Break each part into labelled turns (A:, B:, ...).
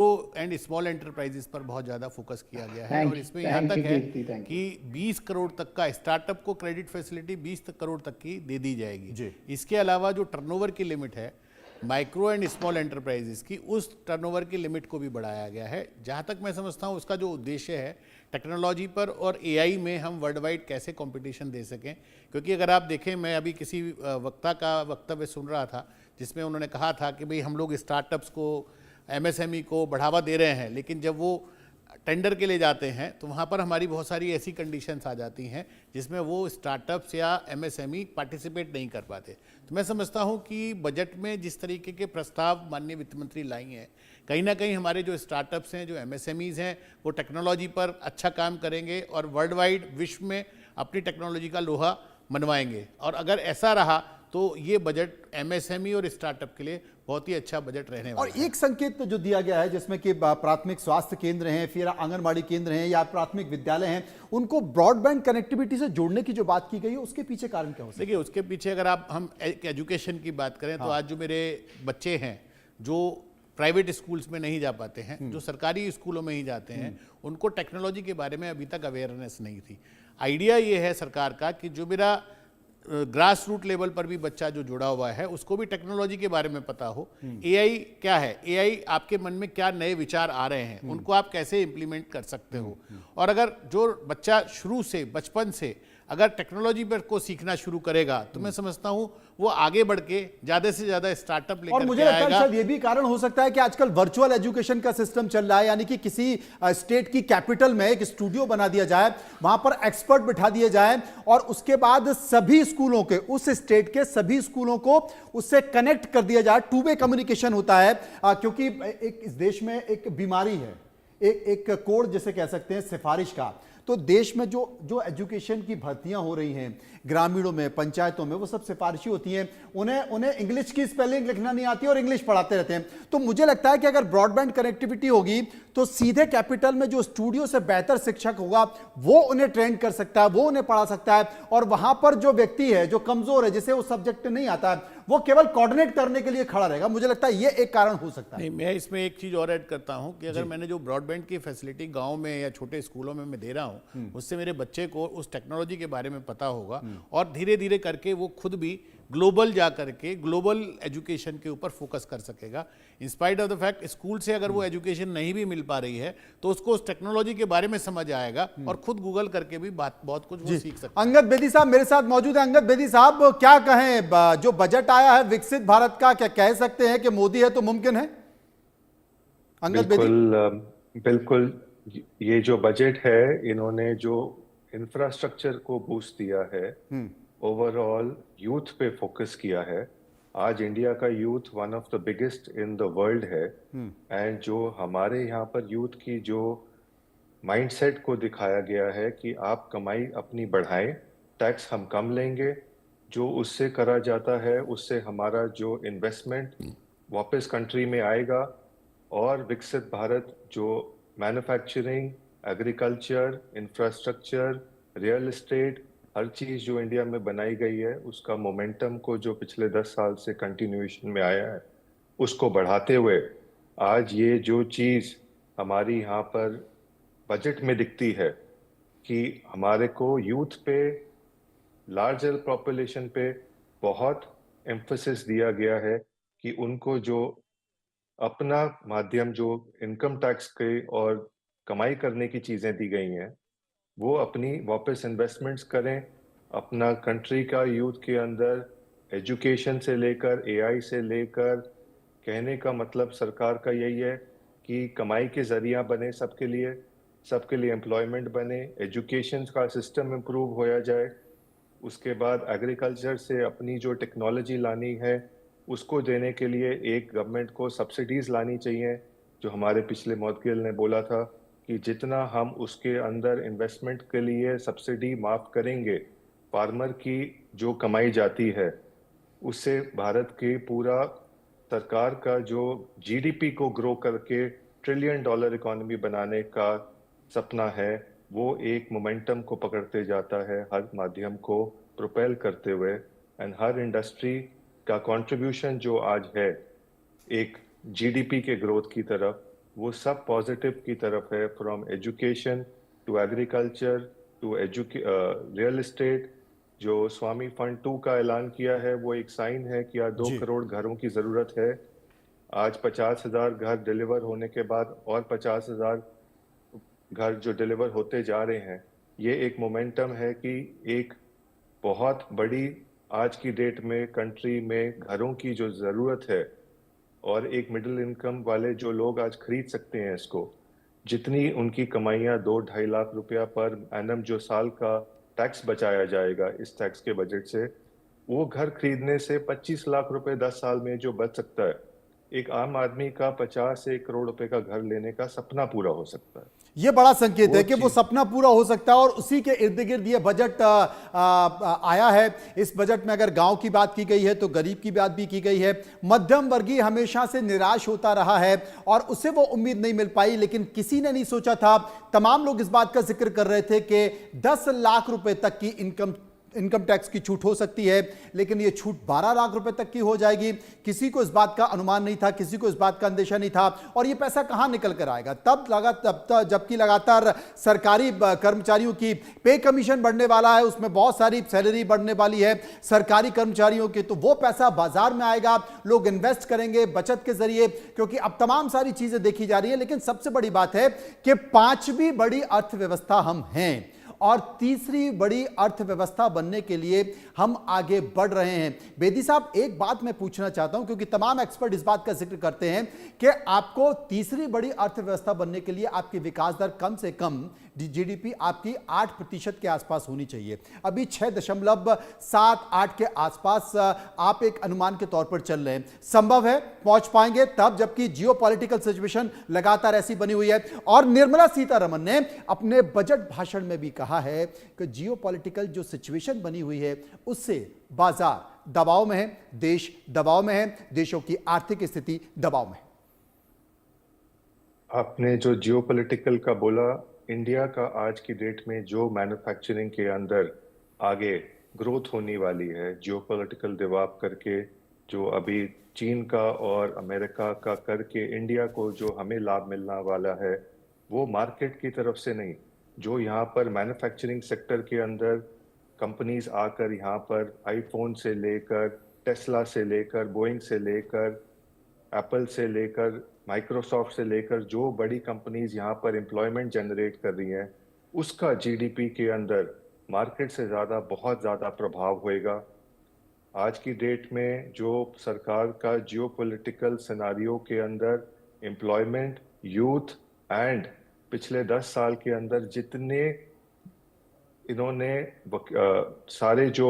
A: And small enterprises पर बहुत ज़्यादा फोकस किया गया है
B: थैंक
A: और
B: यू,
A: इसमें यहाँ
B: थैंक
A: तक
B: यू
A: है
B: कीर्ति, थैंक यू।
A: कि 20 करोड़ तक का स्टार्टअप को क्रेडिट फैसिलिटी 20 करोड़ तक की दे दी
C: जी।
A: जाएगी। इसके अलावा जो टर्नओवर की लिमिट है माइक्रो एंड स्मॉल एंटरप्राइजेस की, उस टर्नओवर की लिमिट को भी बढ़ाया गया है। जहाँ तक मैं समझता हूँ उसका जो उद्देश्य है टेक्नोलॉजी पर और एआई में हम वर्ल्ड वाइड कैसे कंपटीशन दे सकें। क्योंकि अगर आप देखें, मैं अभी किसी वक्ता का वक्तव्य सुन रहा था जिसमें उन्होंने कहा था कि भाई हम लोग स्टार्टअप्स को, एमएसएमई को बढ़ावा दे रहे हैं, लेकिन जब वो टेंडर के लिए जाते हैं तो वहाँ पर हमारी बहुत सारी ऐसी कंडीशंस आ जाती हैं जिसमें वो स्टार्टअप्स या एमएसएमई पार्टिसिपेट नहीं कर पाते। तो मैं समझता हूँ कि बजट में जिस तरीके के प्रस्ताव माननीय वित्त मंत्री लाई हैं, कहीं ना कहीं हमारे जो स्टार्टअप्स हैं, जो एमएसएमईज हैं, वो टेक्नोलॉजी पर अच्छा काम करेंगे और वर्ल्ड वाइड विश्व में अपनी टेक्नोलॉजी का लोहा मनवाएंगे। और अगर ऐसा रहा तो ये बजट एमएसएमई और स्टार्टअप के लिए बहुत ही अच्छा बजट रहने वाला
C: और
A: है।
C: एक संकेत जो दिया गया है जिसमें कि प्राथमिक स्वास्थ्य केंद्र हैं, फिर आंगनबाड़ी केंद्र हैं या प्राथमिक विद्यालय हैं, उनको ब्रॉडबैंड कनेक्टिविटी से जोड़ने की जो बात की गई है, उसके पीछे कारण क्या हो सकता है?
A: देखिए, उसके पीछे अगर हम एजुकेशन की बात करें तो आज जो मेरे बच्चे हैं जो प्राइवेट स्कूल्स में नहीं जा पाते हैं, जो सरकारी स्कूलों में ही जाते हैं, उनको टेक्नोलॉजी के बारे में अभी तक अवेयरनेस नहीं थी। आइडिया ये है सरकार का कि जो मेरा ग्रास रूट लेवल पर भी बच्चा जो जुड़ा हुआ है उसको भी टेक्नोलॉजी के बारे में पता हो। एआई क्या है, एआई आपके मन में क्या नए विचार आ रहे हैं, उनको आप कैसे इंप्लीमेंट कर सकते हो। और अगर जो बच्चा शुरू से, बचपन से अगर टेक्नोलॉजी पर को सीखना शुरू करेगा तो मैं समझता हूं वो आगे बढ़ के ज्यादा से ज्यादा स्टार्टअप लेकर
C: और मुझे
A: के
C: लगता है
A: आएगा।
C: शायद ये भी कारण हो सकता है कि आजकल वर्चुअल एजुकेशन का सिस्टम चल रहा है, यानी कि किसी स्टेट की कैपिटल में एक स्टूडियो बना दिया जाए, वहां पर एक्सपर्ट बिठा दिए जाए और उसके बाद सभी स्कूलों के, उस स्टेट के सभी स्कूलों को उससे कनेक्ट कर दिया जाए। टू वे कम्युनिकेशन होता है, क्योंकि एक इस देश में एक बीमारी है, एक कोड जिसे कह सकते हैं सिफारिश का। तो देश में जो जो एजुकेशन की भर्तियां हो रही हैं ग्रामीणों में, पंचायतों में, वो सब सिफारिशी होती हैं। उन्हें इंग्लिश की स्पेलिंग लिखना नहीं आती और इंग्लिश पढ़ाते रहते हैं। तो मुझे लगता है कि अगर ब्रॉडबैंड कनेक्टिविटी होगी तो सीधे कैपिटल में जो स्टूडियो से बेहतर शिक्षक होगा वो उन्हें ट्रेन कर सकता है, वो उन्हें पढ़ा सकता है। और वहां पर जो व्यक्ति है जो कमजोर है, जिसे वो सब्जेक्ट नहीं आता है, वो केवल कोऑर्डिनेट करने के लिए खड़ा रहेगा। मुझे लगता है ये एक कारण हो सकता है।
A: नहीं, मैं इसमें एक चीज और ऐड करता हूं कि अगर मैंने जो ब्रॉडबैंड की फैसिलिटी गांव में या छोटे स्कूलों में मैं दे रहा हूं, उससे मेरे बच्चे को उस टेक्नोलॉजी के बारे में पता होगा और धीरे धीरे करके वो खुद भी ग्लोबल जा करके ग्लोबल एजुकेशन के ऊपर फोकस कर सकेगा। In spite of the fact school से अगर वो एजुकेशन नहीं भी मिल पा रही है तो उसको उस टेक्नोलॉजी के बारे में समझ आएगा और खुद गूगल करके भी बहुत कुछ वो सीख सकता है।
C: अंगद बेदी साहब मेरे साथ मौजूद है। अंगद बेदी साहब, क्या कहें, जो बजट आया है विकसित भारत का, क्या कह सकते हैं कि मोदी है तो मुमकिन है? अंगद बेदी।
D: बिल्कुल। ये जो बजट है, इन्होंने जो इंफ्रास्ट्रक्चर को बूस्ट दिया है, ओवरऑल यूथ पे फोकस किया है। आज इंडिया का youth one of the biggest in the world है। एंड जो हमारे यहाँ पर यूथ की जो माइंडसेट को दिखाया गया है कि आप कमाई अपनी बढ़ाएं, टैक्स हम कम लेंगे, जो उससे करा जाता है उससे हमारा जो इन्वेस्टमेंट वापस कंट्री में आएगा। और विकसित भारत जो manufacturing, agriculture, infrastructure, real estate, हर चीज़ जो इंडिया में बनाई गई है, उसका मोमेंटम को जो पिछले 10 साल से कंटिन्यूएशन में आया है, उसको बढ़ाते हुए आज ये जो चीज़ हमारी यहाँ पर बजट में दिखती है कि हमारे को यूथ पे, लार्जर पॉपुलेशन पे बहुत एम्फेसिस दिया गया है कि उनको जो अपना माध्यम, जो इनकम टैक्स के और कमाई करने की चीजें दी गई हैं, वो अपनी वापस इन्वेस्टमेंट्स करें अपना कंट्री का यूथ के अंदर। एजुकेशन से लेकर एआई से लेकर, कहने का मतलब सरकार का यही है कि कमाई के जरिया बने सबके लिए एम्प्लॉयमेंट बने, एजुकेशन का सिस्टम इम्प्रूव होया जाए। उसके बाद एग्रीकल्चर से अपनी जो टेक्नोलॉजी लानी है उसको देने के लिए एक गवर्नमेंट को सब्सिडीज लानी चाहिए। जो हमारे पिछले मौदगिल ने बोला था कि जितना हम उसके अंदर इन्वेस्टमेंट के लिए सब्सिडी माफ करेंगे, फार्मर की जो कमाई जाती है, उससे भारत की पूरा सरकार का जो जीडीपी को ग्रो करके $1 ट्रिलियन इकोनॉमी बनाने का सपना है, वो एक मोमेंटम को पकड़ते जाता है, हर माध्यम को प्रोपेल करते हुए। एंड हर इंडस्ट्री का कंट्रीब्यूशन जो आज है एक जीडीपी के ग्रोथ की तरफ, वो सब पॉजिटिव की तरफ है, from education to agriculture to real estate. जो स्वामी फंड 2 का ऐलान किया है वो एक साइन है कि आज 2
C: जी।
D: करोड़ घरों की जरूरत है। आज 50,000 घर डिलीवर होने के बाद और 50,000 घर जो डिलीवर होते जा रहे हैं, ये एक मोमेंटम है कि एक बहुत बड़ी आज की डेट में कंट्री में घरों की जो ज़रूरत है और एक मिडिल इनकम वाले जो लोग आज खरीद सकते हैं इसको, जितनी उनकी कमाइयाँ 2-2.5 लाख रुपया पर एनम जो साल का टैक्स बचाया जाएगा इस टैक्स के बजट से, वो घर खरीदने से 25 लाख रुपए 10 साल में जो बच सकता है, एक आम आदमी का 50 से 1 करोड़ रुपए का घर लेने का सपना पूरा हो सकता है।
C: ये बड़ा संकेत है कि वो
D: चीज़-
C: सपना पूरा हो सकता है और उसी के इर्द गिर्द ये बजट आया है। इस बजट में अगर गांव की बात की गई है तो गरीब की बात भी की गई है। मध्यम वर्गीय हमेशा से निराश होता रहा है और उसे वो उम्मीद नहीं मिल पाई, लेकिन किसी ने नहीं सोचा था, तमाम लोग इस बात का जिक्र कर रहे थे कि 10 लाख रुपए तक की इनकम टैक्स की छूट हो सकती है, लेकिन यह छूट 12 लाख रुपए तक की हो जाएगी। किसी को इस बात का अनुमान नहीं था, किसी को इस बात का अंदेशा नहीं था। और यह पैसा कहां निकल कर आएगा? जबकि लगातार सरकारी कर्मचारियों की पे कमीशन बढ़ने वाला है, उसमें बहुत सारी सैलरी बढ़ने वाली है सरकारी कर्मचारियों की, तो वो पैसा बाजार में आएगा, लोग इन्वेस्ट करेंगे बचत के जरिए, क्योंकि अब तमाम सारी चीजें देखी जा रही है। लेकिन सबसे बड़ी बात है कि 5वीं बड़ी अर्थव्यवस्था हम हैं और तीसरी बड़ी अर्थव्यवस्था बनने के लिए हम आगे बढ़ रहे हैं। बेदी साहब, एक बात मैं पूछना चाहता हूं, क्योंकि तमाम एक्सपर्ट इस बात का जिक्र करते हैं कि आपको तीसरी बड़ी अर्थव्यवस्था बनने के लिए आपकी विकास दर कम से कम जीडीपी आपकी 8% के आसपास होनी चाहिए। अभी 6.78 के आसपास आप एक अनुमान के तौर पर चल रहे हैं। संभव है पहुंच पाएंगे तब, जबकि जियोपॉलिटिकल सिचुएशन लगातार ऐसी बनी हुई है। और निर्मला सीतारमण ने अपने बजट भाषण में भी कहा है कि जियोपॉलिटिकल जो सिचुएशन बनी हुई है उससे बाजार दबाव में है, देश दबाव में है, देशों की आर्थिक स्थिति दबाव में है।
D: आपने जो जियोपॉलिटिकल का बोला, इंडिया का आज की डेट में जो मैन्युफैक्चरिंग के अंदर आगे ग्रोथ होने वाली है, जियोपॉलिटिकल दबाव करके, जो अभी चीन का और अमेरिका का करके इंडिया को जो हमें लाभ मिलने वाला है, वो मार्केट की तरफ से नहीं, जो यहाँ पर मैन्युफैक्चरिंग सेक्टर के अंदर कंपनीज आकर यहाँ पर आईफोन से लेकर, टेस्ला से लेकर, बोइंग से लेकर, एप्पल से लेकर, माइक्रोसॉफ्ट से लेकर जो बड़ी कंपनीज यहाँ पर एम्प्लॉयमेंट जनरेट कर रही हैं, उसका जीडीपी के अंदर मार्केट से ज़्यादा बहुत ज़्यादा प्रभाव होएगा। आज की डेट में जो सरकार का जियोपॉलिटिकल सिनारियो के अंदर एम्प्लॉयमेंट, यूथ एंड पिछले 10 साल के अंदर जितने इन्होंने सारे जो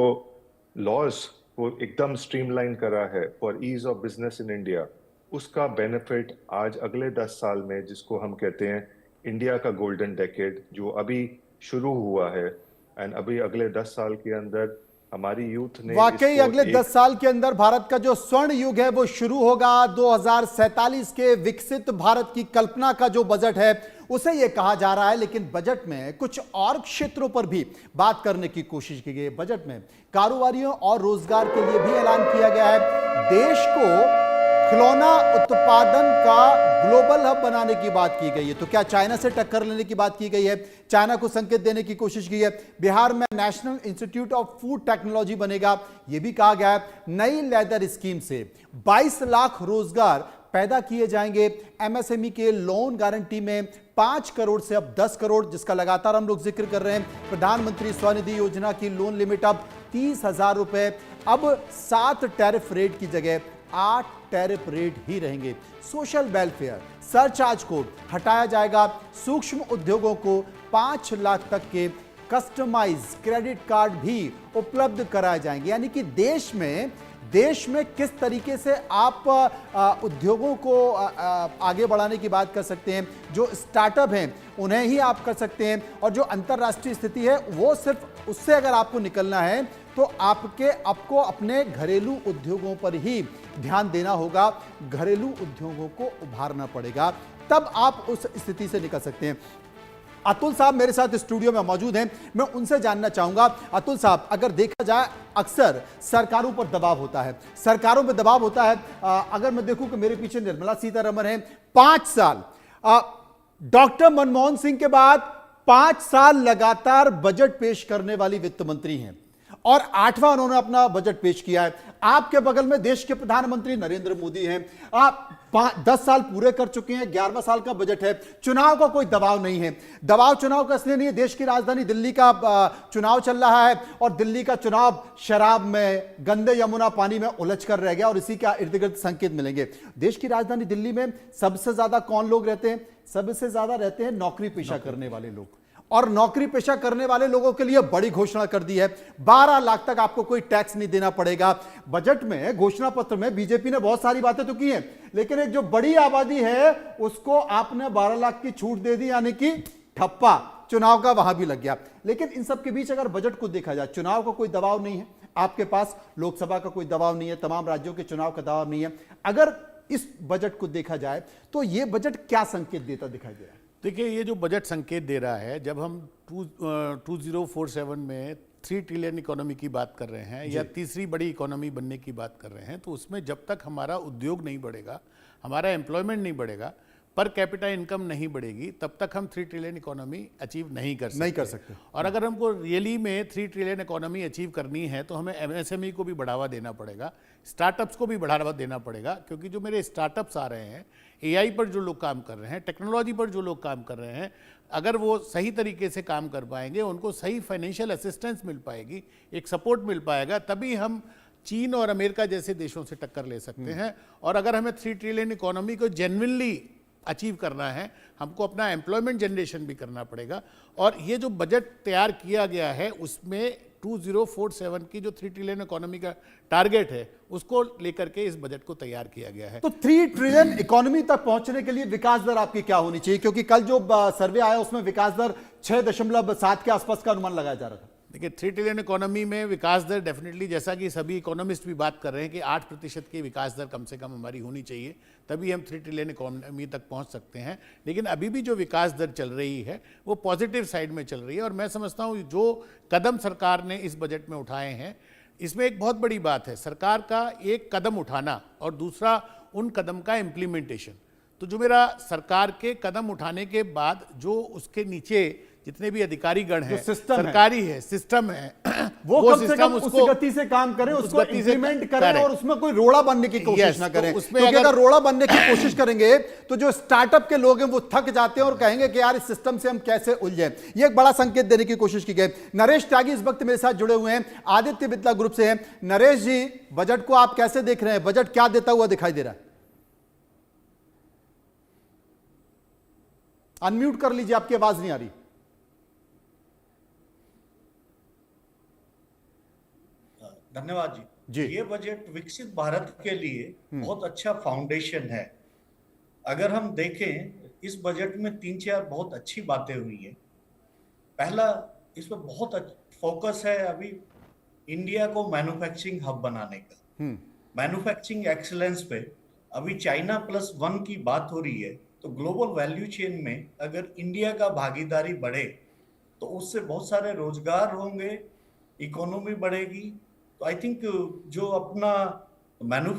D: लॉज को एकदम स्ट्रीमलाइन करा है for ease of business in India, उसका बेनिफिट आज अगले 10 साल में, जिसको हम कहते हैं इंडिया का गोल्डन डेकेड, जो अभी शुरू हुआ है, एंड अभी अगले 10 साल के अंदर हमारी यूथ ने
C: वाकई अगले 10 साल के अंदर भारत का जो स्वर्ण युग है वो शुरू होगा। 2047 के विकसित भारत की कल्पना का जो बजट है उसे ये कहा जा रहा है। लेकिन बजट में कुछ और क्षेत्रों पर भी बात करने की कोशिश की गई है। बजट में कारोबारियों और रोजगार के लिए भी ऐलान किया गया है। देश को खिलौना उत्पादन का ग्लोबल हब बनाने की बात की गई है। तो क्या चाइना से टक्कर लेने की बात की गई है? चाइना को संकेत देने की कोशिश की है। बिहार में national institute of food technology बनेगा, यह भी कहा गया है। नई लेदर स्कीम से 22 लाख रोजगार पैदा किए जाएंगे। एमएसएमई के लोन गारंटी में 5 करोड़ से अब 10 करोड़, जिसका लगातार हम लोग जिक्र कर रहे हैं। प्रधानमंत्री स्वनिधि योजना की लोन लिमिट अब 30,000 रुपए, अब 7 टैरिफ रेट की जगह 8 टैरिफ रेट ही रहेंगे। सोशल वेलफेयर सरचार्ज कोड हटाया जाएगा। सूक्ष्म उद्योगों को 5 लाख तक के कस्टमाइज क्रेडिट कार्ड भी उपलब्ध कराए जाएंगे। यानी कि देश में किस तरीके से आप उद्योगों को आगे बढ़ाने की बात कर सकते हैं। जो स्टार्टअप हैं उन्हें ही आप कर सकते हैं, और जो अंतर्राष्ट्रीय स्थिति है वो सिर्फ उससे अगर आपको निकलना है तो आपको अपने घरेलू उद्योगों पर ही ध्यान देना होगा। घरेलू उद्योगों को उभारना पड़ेगा, तब आप उस स्थिति से निकल सकते हैं। अतुल साहब मेरे साथ स्टूडियो में मौजूद हैं, मैं उनसे जानना चाहूंगा। अतुल साहब, अगर देखा जाए अक्सर सरकारों पर दबाव होता है, सरकारों पर दबाव होता है। अगर मैं देखूं कि मेरे पीछे निर्मला सीतारमण है, 5 साल डॉक्टर मनमोहन सिंह के बाद 5 साल लगातार बजट पेश करने वाली वित्त मंत्री हैं और 8वां उन्होंने अपना बजट पेश किया है। आपके बगल में देश के प्रधानमंत्री नरेंद्र मोदी हैं। आप 10 साल पूरे कर चुके हैं, 11वां साल का बजट है। चुनाव का कोई दबाव नहीं है। दबाव चुनाव का इसलिए नहीं है, देश की राजधानी दिल्ली का चुनाव चल रहा है और दिल्ली का चुनाव शराब में, गंदे यमुना पानी में उलझ कर रह गया और इसी का इर्द गिर्द संकेत मिलेंगे। देश की राजधानी दिल्ली में सबसे ज्यादा कौन लोग रहते हैं? सबसे ज्यादा रहते हैं नौकरी पेशा करने वाले लोग, और नौकरी पेशा करने वाले लोगों के लिए बड़ी घोषणा कर दी है। 12 लाख तक आपको कोई टैक्स नहीं देना पड़ेगा। बजट में, घोषणा पत्र में बीजेपी ने बहुत सारी बातें तो की हैं, लेकिन एक जो बड़ी आबादी है उसको आपने 12 लाख की छूट दे दी, यानी कि ठप्पा चुनाव का वहां भी लग गया। लेकिन इन सब के बीच अगर बजट को देखा जाए, चुनाव का कोई दबाव नहीं है आपके पास, लोकसभा का कोई दबाव नहीं है, तमाम राज्यों के चुनाव का दबाव नहीं है। अगर इस बजट को देखा जाए तो यह बजट क्या संकेत देता दिखाई दे रहा है?
A: देखिए, ये जो बजट संकेत दे रहा है, जब हम 2047 में 3 ट्रिलियन इकोनॉमी की बात कर रहे हैं या तीसरी बड़ी इकोनॉमी बनने की बात कर रहे हैं, तो उसमें जब तक हमारा उद्योग नहीं बढ़ेगा, हमारा एम्प्लॉयमेंट नहीं बढ़ेगा, पर कैपिटा इनकम नहीं बढ़ेगी, तब तक हम 3 ट्रिलियन इकोनॉमी अचीव नहीं कर सकते। और अगर हमको रियली में 3 ट्रिलियन इकोनॉमी अचीव करनी है तो हमें एमएसएमई को भी बढ़ावा देना पड़ेगा, स्टार्टअप्स को भी बढ़ावा देना पड़ेगा, क्योंकि जो मेरे स्टार्टअप्स आ रहे हैं, एआई पर जो लोग काम कर रहे हैं, टेक्नोलॉजी पर जो लोग काम कर रहे हैं, अगर वो सही तरीके से काम कर पाएंगे, उनको सही फाइनेंशियल असिस्टेंस मिल पाएगी, एक सपोर्ट मिल पाएगा, तभी हम चीन और अमेरिका जैसे देशों से टक्कर ले सकते हैं। और अगर हमें 3 ट्रिलियन इकोनॉमी को जेन्युइनली अचीव करना है, हमको अपना एम्प्लॉयमेंट जनरेशन भी करना पड़ेगा। और ये जो बजट तैयार किया गया है उसमें 2047 की जो 3 ट्रिलियन इकोनॉमी का टारगेट है, उसको लेकर के इस बजट को तैयार किया गया है।
C: तो 3 ट्रिलियन इकोनॉमी तक पहुंचने के लिए विकास दर आपकी क्या होनी चाहिए? क्योंकि कल जो सर्वे आया उसमें विकास दर 6.7 के आसपास का अनुमान लगाया जा रहा था।
A: देखिए, 3 ट्रिलियन इकोनॉमी में विकास दर डेफिनेटली, जैसा कि सभी इकोनॉमिस्ट भी बात कर रहे हैं कि 8% की विकास दर कम से कम हमारी होनी चाहिए, तभी हम 3 ट्रिलियन इकोनॉमी तक पहुंच सकते हैं। लेकिन अभी भी जो विकास दर चल रही है वो पॉजिटिव साइड में चल रही है। और मैं समझता हूँ जो कदम सरकार ने इस बजट में उठाए हैं, इसमें एक बहुत बड़ी बात है सरकार का एक कदम उठाना और दूसरा उन कदम का इम्प्लीमेंटेशन। तो जो मेरा सरकार के कदम उठाने के बाद जो उसके नीचे जितने भी अधिकारीगण हैं, सरकारी है, सिस्टम है,
C: वो कम से कम उस गति से काम करें, उसको इम्प्लीमेंट करें और उसमें कोई रोड़ा बनने की कोशिश ना करें। क्योंकि अगर रोड़ा बनने की कोशिश करेंगे तो जो स्टार्टअप के लोग हैं वो थक जाते हैं और कहेंगे कि यार इस सिस्टम से हम कैसे उलझे। ये एक बड़ा संकेत देने की कोशिश की गई। नरेश त्यागी इस वक्त मेरे साथ जुड़े हुए हैं, आदित्य बिरला ग्रुप से हैं। नरेश जी, बजट को आप कैसे देख रहे हैं? बजट क्या देता हुआ दिखाई दे रहा है? अनम्यूट कर लीजिए, आपकी आवाज नहीं आ रही।
B: धन्यवाद जी। ये बजट विकसित भारत के लिए बहुत अच्छा फाउंडेशन है। अगर हम देखें, इस बजट में 3-4 बहुत अच्छी बातें हुई है। पहला, इसमें बहुत फोकस है अभी इंडिया को मैन्युफैक्चरिंग हब बनाने का। मैन्युफैक्चरिंग एक्सीलेंस पे अभी चाइना +1 की बात हो रही है, तो ग्लोबल वैल्यू चेन में अगर इंडिया का भागीदारी बढ़े तो उससे बहुत सारे रोजगार होंगे, इकोनॉमी बढ़ेगी। तो आई थिंक जो अपना मैन्युफैक्चरिंग